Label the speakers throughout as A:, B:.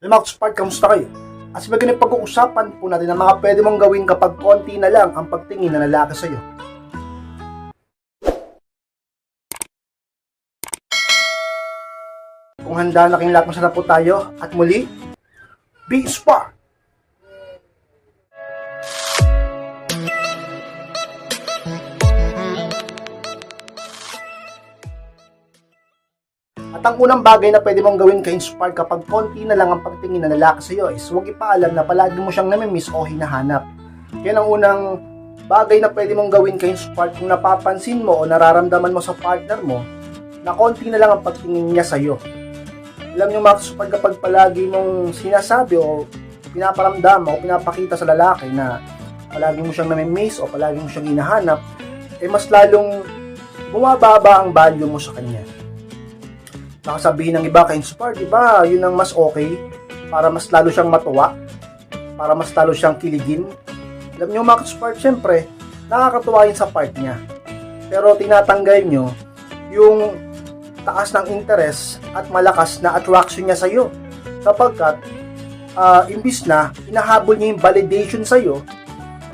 A: Hey mga Spark, kamusta kayo? As ba ganun pag-uusapan po natin ang mga pwede mong gawin kapag konti na lang ang pagtingin na lalaki sa'yo. Kung handa na kayong lahat, masarap po tayo. At muli, be Spark! At ang unang bagay na pwede mong gawin ka-inspire kapag konti na lang ang pagtingin na lalaki sa iyo is huwag ipaalam na palagi mo siyang namimiss o hinahanap. Yan ang unang bagay na pwede mong gawin ka-inspire kung napapansin mo o nararamdaman mo sa partner mo na konti na lang ang pagtingin niya sa iyo. Alam niyo mga ka-inspire, kapag palagi mong sinasabi o pinaparamdam o pinapakita sa lalaki na palagi mo siyang namimiss o palagi mo siyang hinahanap, mas lalong bumababa ang value mo sa kanya. Baka sabihin ng iba, ka-inspire, diba? Yun ang mas okay para mas lalo siyang matuwa, para mas lalo siyang kiligin. Alam niyo mga ka-inspire, syempre, nakakatuwa yun sa part niya. Pero tinatanggal nyo yung taas ng interest at malakas na attraction niya sa'yo. Sapagkat, imbis na hinahabol niya yung validation sa'yo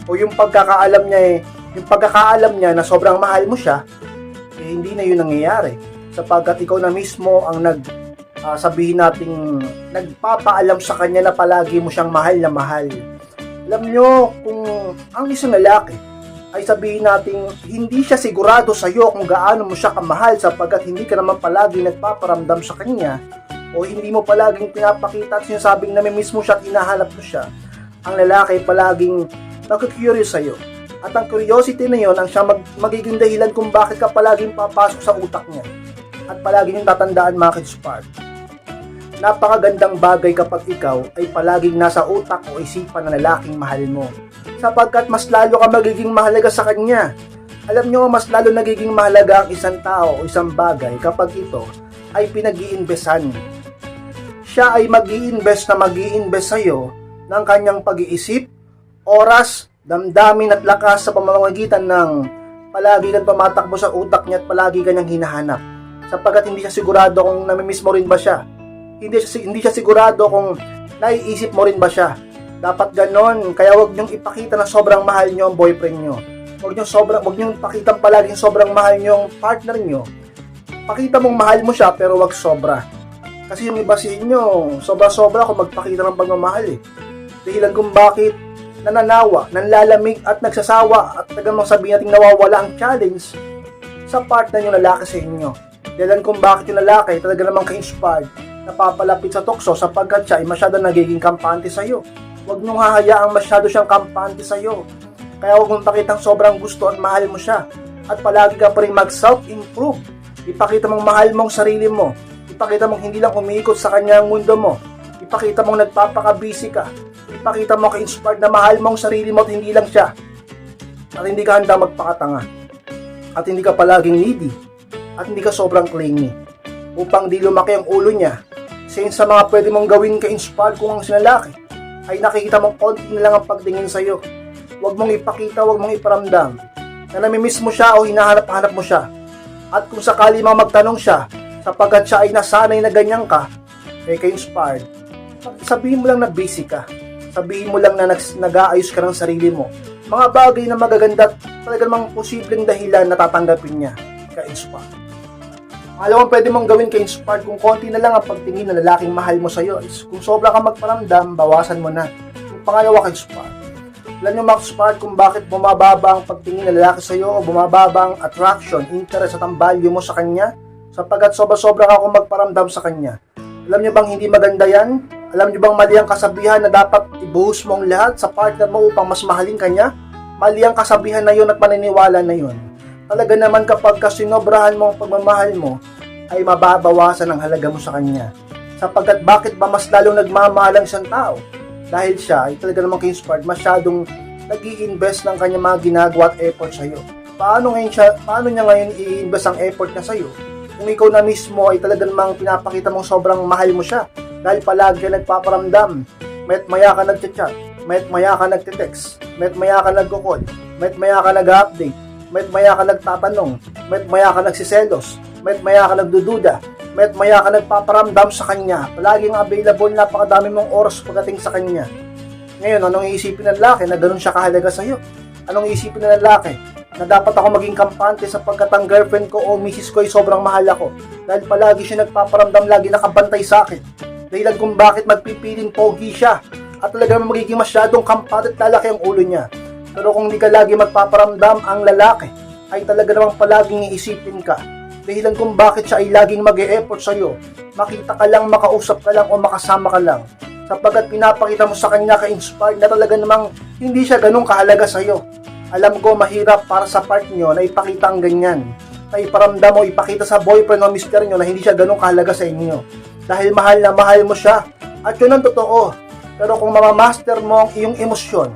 A: o yung pagkakaalam niya na sobrang mahal mo siya, hindi na yun nangyayari. Sapagkat ikaw na mismo ang sabihin nating nagpapaalam sa kanya na palagi mo siyang mahal na mahal. Alam nyo, kung ang isang lalaki ay sabihin nating hindi siya sigurado sa iyo kung gaano mo siya kamahal sapagkat hindi ka naman palagi nagpaparamdam sa kanya o hindi mo palaging pinapakita at sinasabing namimiss mo siya at hinahanap mo siya, ang lalaki palaging nag-curious sa iyo. At ang curiosity na yon ang siya magiging dahilan kung bakit ka palaging papasok sa utak niya. At palagi niyong tatandaan mga ka-inspire, napakagandang bagay kapag ikaw ay palaging nasa utak o isipan ng lalaking mahal mo. Sapagkat mas lalo ka magiging mahalaga sa kanya. Alam niyo, mas lalo nagiging mahalaga ang isang tao o isang bagay kapag ito ay pinag-iinbesan. Siya ay mag-iinvest sa iyo ng kanyang pag-iisip, oras, damdamin at lakas sa pamamagitan ng palagi kang tumatakbo sa utak niya at palagi kanyang hinahanap. Sapagkat hindi siya sigurado kung namimiss mo rin ba siya. Hindi siya sigurado kung naiisip mo rin ba siya. Dapat ganon, kaya wag niyong ipakita na sobrang mahal niyo ang boyfriend niyo. Wag niyong pakita palaging sobrang mahal niyo ang partner niyo. Pakita mong mahal mo siya pero wag sobra. Kasi yung iba sa inyo, sobra-sobra kung magpakita ng pagmamahal eh. Dahilan kung bakit nananawa, nanlalamig at nagsasawa at tagamang sabihin natin nawawala ang challenge sa partner niyo lalaki sa inyo. Dahilan kung bakit yung lalaki talaga namang ka-inspired napapalapit sa tukso sapagkat siya ay masyado nagiging kampante sa'yo. Huwag niyong hahayaang masyado siyang kampante sa'yo. Kaya huwag mong pakitang sobrang gusto at mahal mo siya. At palagi ka pa rin mag-self-improve. Ipakita mong mahal mong sarili mo. Ipakita mong hindi lang umiikot sa kanya ang mundo mo. Ipakita mong nagpapaka-busy ka. Ipakita mo ka-inspired na mahal mong sarili mo at hindi lang siya. At hindi ka handa magpakatanga. At hindi ka palaging needy. At hindi ka sobrang clingy upang di lumaki ang ulo niya. Since sa mga pwede mong gawin ka-inspire kung ang sinalaki ay nakikita mong konti na lang ang pagtingin sa'yo. Huwag mong ipakita, huwag mong iparamdam na namimiss mo siya o hinahanap-hanap mo siya. At kung sakali mang magtanong siya sapagkat siya ay nasanay na ganyan ka, ka-inspired, sabihin mo lang na busy ka. Sabihin mo lang na nag-aayos ka ng sarili mo. Mga bagay na magaganda at talagang mga posibleng dahilan na tatanggapin niya ka-inspire. Alam mo, pwede mong gawin ka-inspired kung konti na lang ang pagtingin ng lalaking mahal mo sa'yo is kung sobra ka magparamdam, bawasan mo na. Kung pangalawa ka-inspired, alam nyo mga-inspired kung bakit bumababa ang pagtingin ng lalaki sa'yo o bumababa ang attraction, interest at ang value mo sa kanya sapagkat sobra-sobra ka kung magparamdam sa kanya. Alam nyo bang hindi maganda yan? Alam nyo bang mali ang kasabihan na dapat ibuhos mo ang lahat sa partner mo upang mas mahalin kanya? Mali ang kasabihan na yun at paniniwala na yun. Talaga naman kapag kasinobrahan mo ang pagmamahal mo, ay mababawasan ang halaga mo sa kanya. Sapagkat bakit ba mas lalong nagmamahal ang isang tao? Dahil siya ay talaga namang ka-inspired, masyadong nag-i-invest ng kanyang mga ginagawa at effort sa iyo. Paano niya ngayon i-invest ang effort niya sa iyo? Kung ikaw na mismo ay talaga namang pinapakita mong sobrang mahal mo siya dahil palagi ka nagpaparamdam, mayat maya ka nagchat-chat, mayat maya ka nagte-text, mayat maya ka nagko-call, mayat maya ka nag-update, mayat maya ka nagtatanong, mayat maya ka nagsiselos, mayat maya ka nagdududa, Mayat maya ka nagpaparamdam sa kanya, palaging available, napakadami mong oras pagdating sa kanya. Ngayon, anong iisipin ng lalaki na ganun siya kahalaga sa'yo? Anong iisipin ng lalaki na dapat ako maging kampante sapagkat ang girlfriend ko o misis ko ay sobrang mahal ako dahil palagi siya nagpaparamdam, lagi nakabantay sa akin, dahilan kung bakit magpipiling pogi siya at talagang magiging masyadong kampante at lalaki ang ulo niya. Pero kung hindi ka lagi magpaparamdam, ang lalaki ay talaga namang palaging iisipin ka, dahilan kung bakit siya ay laging mag-e-effort sa'yo, makita ka lang, makausap ka lang o makasama ka lang, sapagkat pinapakita mo sa kanya ka-inspired na talaga namang hindi siya ganun kahalaga sa'yo. Alam ko mahirap para sa part nyo na ipakita ang ganyan, na iparamdam mo, ipakita sa boyfriend o mister nyo na hindi siya ganun kahalaga sa inyo, dahil mahal na mahal mo siya, at yun ang totoo. Pero kung mamamaster mo ang iyong emosyon,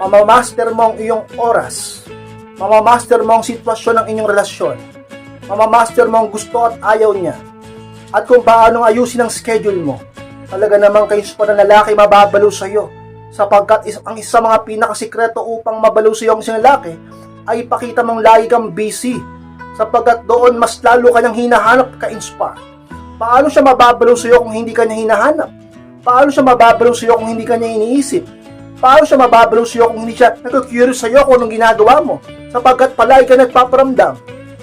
A: mamamaster mo ang iyong oras, mamamaster mo ang sitwasyon ng inyong relasyon, mamamaster mo ang gusto at ayaw niya, at kung paano ayusin ang schedule mo, talaga namang kayo pa ng lalaki mababalo sa'yo, sapagkat ang isa mga pinakasikreto upang mabalo sa'yo ang isang lalaki ay ipakita mong lagi kang busy, sapagkat doon mas lalo kanyang hinahanap ka-inspire. Paano siya mababalo sa'yo kung hindi kanya hinahanap? Paano siya mababalo sa'yo kung hindi kanya iniisip? Paano siya mababalo sa'yo kung hindi siya nag-curious sa'yo kung anong ginagawa mo? Sapagkat palagi ka nagpaparamdam,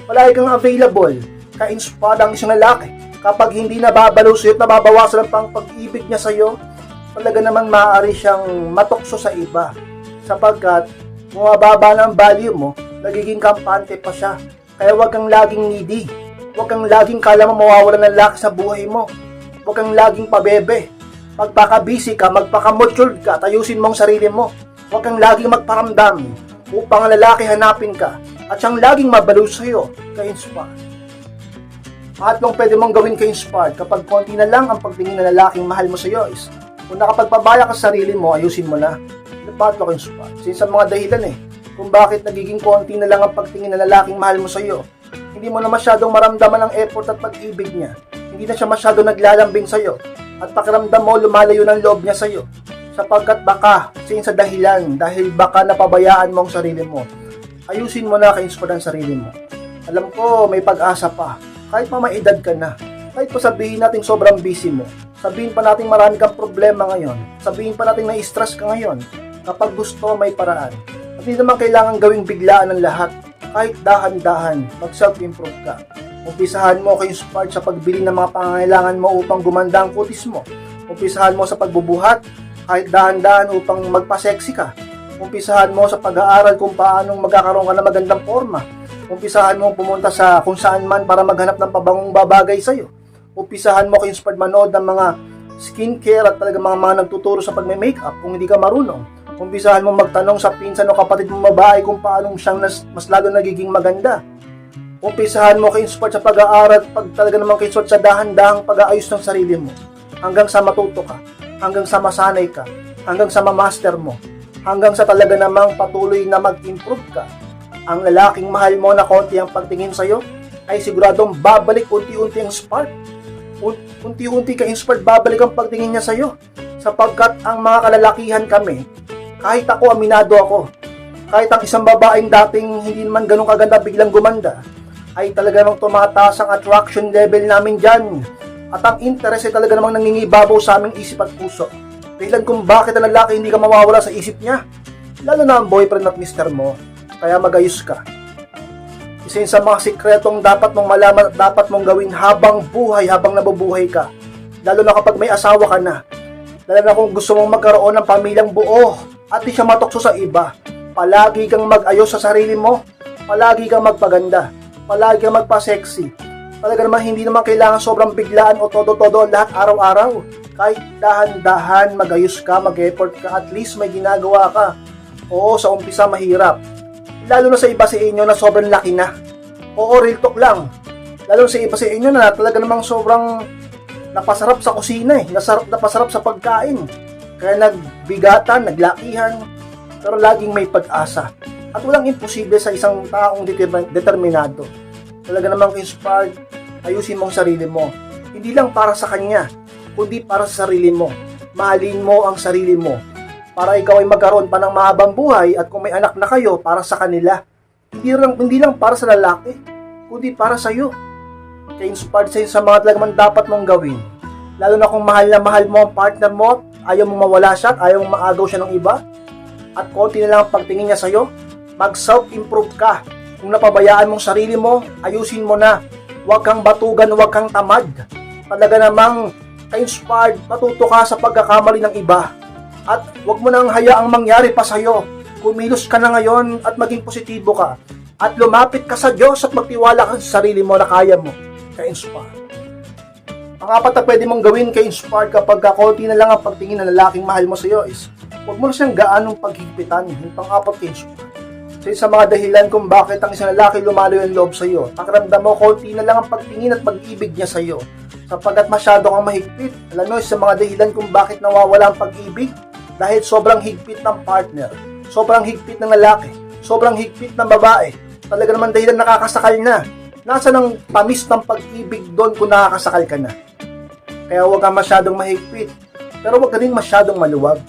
A: palagi kang available, ka-inspire ang isang lalaki. Kapag hindi nababalo sa'yo at nababawasan ang pag-ibig niya sa'yo, talaga naman maaari siyang matokso sa iba. Sapagkat bumababa na ang value mo, nagiging kampante pa siya. Kaya huwag kang laging needy. Huwag kang laging kala mo mawawalan ng lalaki sa buhay mo. Huwag kang laging pabebe. Magpaka-busy ka, magpaka-matured ka, tayusin mo ang sarili mo. Huwag kang laging magparamdam upang ang lalaki hanapin ka at siyang laging mabalo sa'yo, ka-inspire. Patlong pwede mong gawin ka-inspire kapag konti na lang ang pagtingin ng lalaking mahal mo sa'yo is kung nakapagpabaya ka sa sarili mo, ayusin mo na. Patlo ka-inspire. Since sa mga dahilan kung bakit nagiging konti na lang ang pagtingin ng lalaking mahal mo sa'yo, hindi mo na masyadong maramdaman ang effort at pag-ibig niya. Hindi na siya masyadong naglalambing sa'yo. At pakiramdam mo lumalayo ng loob niya sa'yo. Sapagkat baka, sa dahilan, dahil baka napabayaan mo ang sarili mo. Ayusin mo na ka-inspire ang sarili mo. Alam ko, may pag-asa pa. Kahit pa may edad ka na. Kahit pa sabihin natin sobrang busy mo. Sabihin pa natin marami kang problema ngayon. Sabihin pa natin na-stress ka ngayon. Kapag gusto, may paraan. At hindi naman kailangan gawing biglaan ang lahat. Kahit dahan-dahan, mag-self-improve ka. Umpisahan mo ka-inspired sa pagbili ng mga pangangailangan mo upang gumanda ang kutis mo. Umpisahan mo sa pagbubuhat, kahit dahan-dahan upang magpa-sexy ka. Umpisahan mo sa pag-aaral kung paanong magkakaroon ka ng magandang forma. Umpisahan mo pumunta sa kung saan man para maghanap ng pabangong babagay sa'yo. Umpisahan mo ka-inspired manood ng mga skincare at talaga mga nagtuturo sa pagme-makeup kung hindi ka marunong. Umpisahan mo magtanong sa pinsan o kapatid mong babae kung paanong siyang mas lalo nagiging maganda. Umpisahan mo ka-inspired sa pag-aaral at pag talaga namang ka-inspired sa dahan-dahang pag-aayos ng sarili mo. Hanggang sa matuto ka, hanggang sa masanay ka, hanggang sa ma-master mo, hanggang sa talaga namang patuloy na mag-improve ka. Ang lalaking mahal mo na konti ang pagtingin sa'yo ay siguradong babalik unti-unti ang spark. Unti-unti ka-inspired, babalik ang pagtingin niya sa'yo. Sapagkat ang mga kalalakihan kami, kahit ako, aminado ako, kahit ang isang babaeng dating hindi naman ganun kaganda biglang gumanda, ay talaga namang tumataas ang attraction level namin dyan. At ang interest ay talaga namang nangingibabaw sa aming isip at puso. Dahilan kung bakit ang lalaki hindi ka mawawala sa isip niya. Lalo na ang boyfriend at mister mo. Kaya magayos ka. Isa yun sa mga sikretong dapat mong malaman at dapat mong gawin habang buhay, habang nabubuhay ka. Lalo na kapag may asawa ka na. Lalo na kung gusto mong magkaroon ng pamilyang buo at di siya matokso sa iba. Palagi kang mag-ayos sa sarili mo. Palagi kang magpaganda. Palagi kang magpa-sexy. Talaga naman hindi naman kailangan sobrang biglaan o todo-todo lahat araw-araw. Kahit dahan-dahan, mag-ayos ka, mag-effort ka, at least may ginagawa ka. Oo, sa umpisa mahirap. Lalo na sa iba sa inyo na sobrang laki na. Oo, real talk lang. Lalo sa iba sa inyo na talaga namang sobrang napasarap sa kusina napasarap sa pagkain. Kaya nagbigatan, naglakihan, pero laging may pag-asa. At walang imposible sa isang taong determinado. Talaga namang inspired, ayusin mo ang sarili mo. Hindi lang para sa kanya, kundi para sa sarili mo. Mahalin mo ang sarili mo. Para ikaw ay magkaroon pa ng mahabang buhay at kung may anak na kayo, para sa kanila. Hindi lang para sa lalaki, kundi para sa iyo. ka-inspired sa mga talagang dapat mong gawin. Lalo na kung mahal na mahal mo ang partner mo, ayaw mo mawala siya at ayaw mo maagaw siya ng iba, at konti na lang ang pagtingin niya sa'yo, mag-self-improve ka. Kung napabayaan mong sarili mo, ayusin mo na. Huwag kang batugan, huwag kang tamad. Talaga namang ka-inspired, matuto ka sa pagkakamali ng iba. At huwag mo nang hayaang mangyari pa sa'yo. Kumilos ka na ngayon at maging positibo ka. At lumapit ka sa Diyos at magtiwala ka sa sarili mo na kaya mo. Ka-inspired. Ang apat na pwede mong gawin ka-inspired kapag konti na lang ang pagtingin ng lalaking mahal mo sa'yo is huwag mo na siyang gaanong paghigpitan. Yung pang-apat ka-inspired. Sa mga dahilan kung bakit ang isang lalaki lumalo yung loob sa'yo, pakiramdam mo konti na lang ang pagtingin at pag-ibig niya sa'yo. Sapagkat masyado kang mahigpit. Alam mo, sa mga dahilan kung bakit nawawala ang pag-ibig, dahil sobrang higpit ng partner, sobrang higpit ng lalaki, sobrang higpit ng babae. Talaga naman dahilan nakakasakal na. Nasa ng tamis ng pag-ibig doon kung nakakasakal ka na. Kaya huwag kang masyadong mahigpit, pero huwag ka rin masyadong maluwag.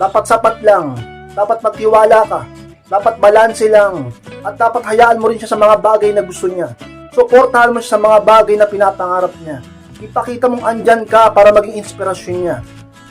A: Dapat sapat lang, dapat magtiwala ka, dapat balanse lang, at dapat hayaan mo rin siya sa mga bagay na gusto niya. Suportahan mo siya sa mga bagay na pinapangarap niya. Ipakita mong andyan ka para maging inspirasyon niya,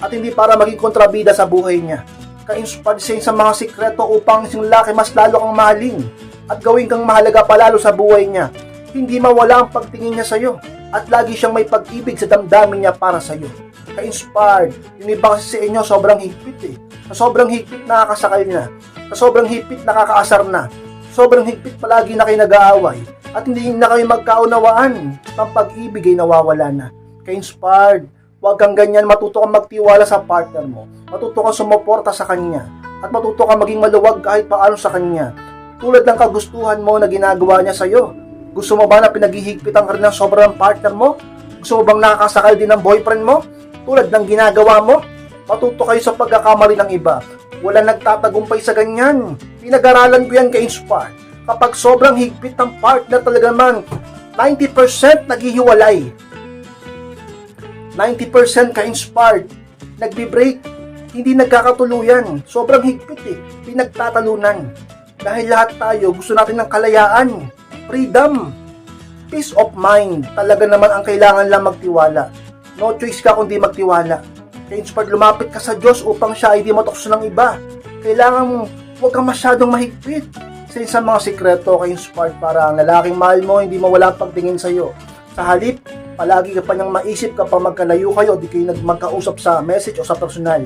A: at hindi para maging kontrabida sa buhay niya. Ka-inspired siya sa mga sikreto upang isang lalaki mas lalo kang mahalin, at gawin kang mahalaga palalo sa buhay niya. Hindi mawala ang pagtingin niya sa'yo, at lagi siyang may pag-ibig sa damdamin niya para sa'yo. Ka-inspired, yung iba kasi sa inyo sobrang higpit eh. Sa sobrang higpit nakakasakal na. Sa sobrang higpit nakakaasar na. Sobrang higpit palagi na kayo nag-aaway. At hindi na kayo magkaunawaan. Ang pag-ibig ay nawawala na. Ka-inspired, huwag kang ganyan. Matuto kang magtiwala sa partner mo. Matuto kang sumuporta sa kanya. At matuto kang maging maluwag kahit paano sa kanya. Tulad ng kagustuhan mo na ginagawa niya sa'yo. Gusto mo ba na pinaghihigpitan ka rin ng sobrang partner mo? Gusto mo bang nakakasakal din ng boyfriend mo? Tulad ng ginagawa mo? Matuto kayo sa pagkakamali ng iba. Wala nagtatagumpay sa ganyan. Pinag-aralan ko yan ka-inspired. Kapag sobrang higpit ng partner talaga naman, 90% naghihiwalay. 90% ka-inspired. Nagbi-break. Hindi nagkakatuluyan. Sobrang higpit eh. Pinagtatalunan. Dahil lahat tayo gusto natin ng kalayaan. Freedom, peace of mind, talaga naman ang kailangan lang magtiwala. No choice ka kundi magtiwala. Ka-inspired, lumapit ka sa Diyos upang siya ay di matokso ng iba. Kailangan mo, huwag kang masyadong mahigpit. Sa isang mga sikreto, ka-inspired, para ang lalaking mahal mo hindi mawala ang pagtingin sa iyo. Sa halip, palagi ka pa niyang maisip kapag magkalayo kayo, di kayo magkausap sa message o sa personal.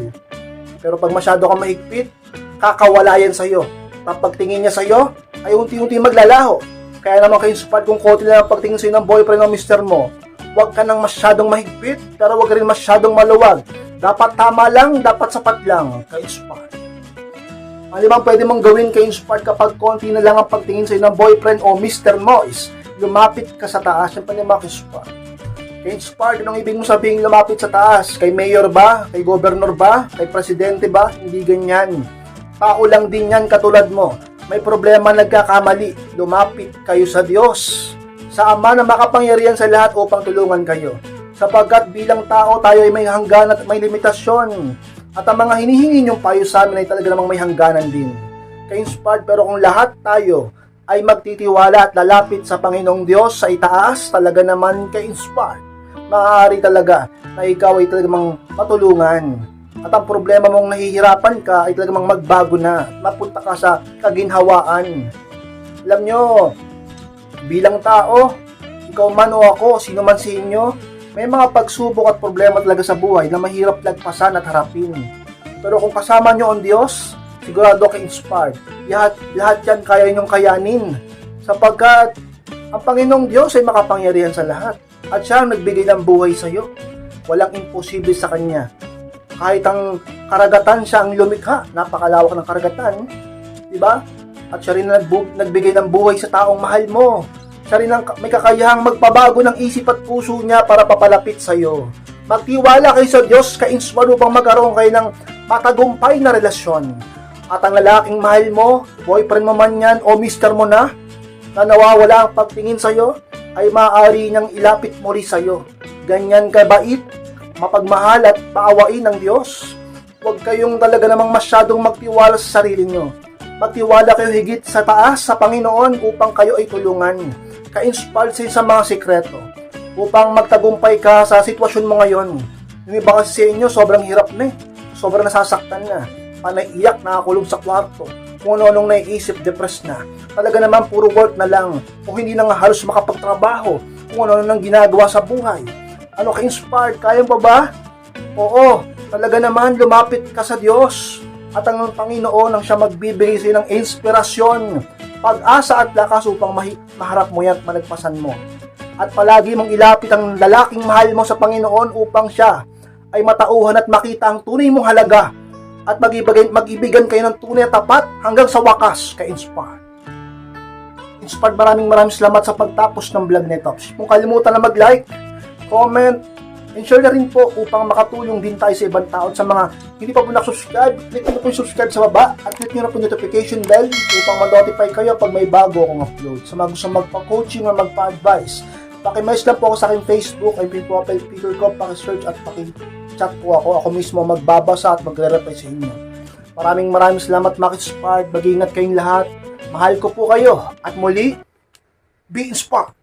A: Pero pag masyado kang mahigpit, kakawala yan sa iyo. Kapag tingin niya sa iyo, ay unti-unti maglalaho. Kaya naman ka-inspired kung konti lang ang pagtingin sa'yo ng boyfriend o mister mo. Huwag ka nang masyadong mahigpit, pero huwag ka rin masyadong maluwag. Dapat tama lang, dapat sapat lang. Ka-inspired. Ang limang pwede mong gawin ka-inspired kapag konti na lang ang pagtingin sa'yo ng boyfriend o mister mo is lumapit ka sa taas. Yan pa niya ka-inspired. Ka-inspired, anong ibig mo sabihin lumapit sa taas? Kay mayor ba? Kay governor ba? Kay presidente ba? Hindi ganyan. Tao lang din yan katulad mo. May problema, nagkakamali, lumapit kayo sa Diyos, sa Ama na makapangyarihan sa lahat upang tulungan kayo. Sapagkat bilang tao, tayo ay may hangganan at may limitasyon. At ang mga hinihingi niyong payo sa amin ay talaga namang may hangganan din. Ka-inspired, pero kung lahat tayo ay magtitiwala at lalapit sa Panginoong Diyos sa itaas, talaga naman ka-inspired. Maaari talaga na ikaw ay talagang matulungan. At ang problema mong nahihirapan ka ay talagang magbago na. Mapunta ka sa kaginhawaan. Alam nyo, bilang tao, ikaw man o ako, sino man sa inyo, may mga pagsubok at problema talaga sa buhay na mahirap lagpasan at harapin. Pero kung kasama nyo ang Diyos, sigurado ka-inspired. Lahat yan kaya inyong kayanin. Sapagkat ang Panginoong Diyos ay makapangyarihan sa lahat. At siya ang nagbigay ng buhay sa iyo. Walang imposible sa Kanya. Kahit ang karagatan, siya ang lumikha. Napakalawak ng karagatan. Diba? At siya rin nagbigay ng buhay sa taong mahal mo. Siya rin ang may kakayahang magpabago ng isip at puso niya para papalapit sa iyo. Magtiwala kayo sa Diyos, ka-inspire upang magkaroon kayo ng matagumpay na relasyon. At ang lalaking mahal mo, boyfriend mo man yan o mister mo na nawawala ang pagtingin sa iyo, ay maaari niyang ilapit mo rin sa iyo. Ganyan kabait, mapagmahal at paawain ng Diyos. Huwag kayong talaga namang masyadong magtiwala sa sarili nyo. Magtiwala kayo higit sa taas sa Panginoon upang kayo ay tulungan. Ka-inspire sa mga sikreto. upang magtagumpay ka sa sitwasyon mo ngayon. Yung iba kasi sa inyo, sobrang hirap na eh. Sobrang nasasaktan na. Panaiyak, nakakulong sa kwarto. Kung ano-anong naiisip, depressed na. Talaga naman, puro work na lang. Kung hindi na nga halos makapagtrabaho. Kung ano-ano nang ginagawa sa buhay. Ano ka-inspired? Kaya mo ba? Oo, talaga naman, lumapit ka sa Diyos. At ang Panginoon ang siya magbibigay sa ng inspirasyon, pag-asa at lakas upang maharap mo yan at malagpasan mo. At palagi mong ilapit ang lalaking mahal mo sa Panginoon upang siya ay matauhan at makita ang tunay mong halaga at mag-ibigan kayo ng tunay at tapat hanggang sa wakas ka-inspired. Inspired, maraming salamat sa pagtapos ng vlog nito. Kung kalimutan na mag-like, comment, and share na rin po upang makatulong din tayo sa ibang tao. At sa mga hindi pa po nakasubscribe, click nyo po yung subscribe sa baba at click nyo na po yung notification bell upang ma-notify kayo pag may bago akong upload. Sa mga gusto magpa-coaching o magpa-advise, paki-message lang po ako sa aking Facebook, ay profile picture ko, paki-search at paki-chat po ako. Ako mismo magbabasa at magre-reply sa inyo. Maraming salamat mga ka-inspired. Mag-ingat kayong lahat. Mahal ko po kayo. At muli, be inspired.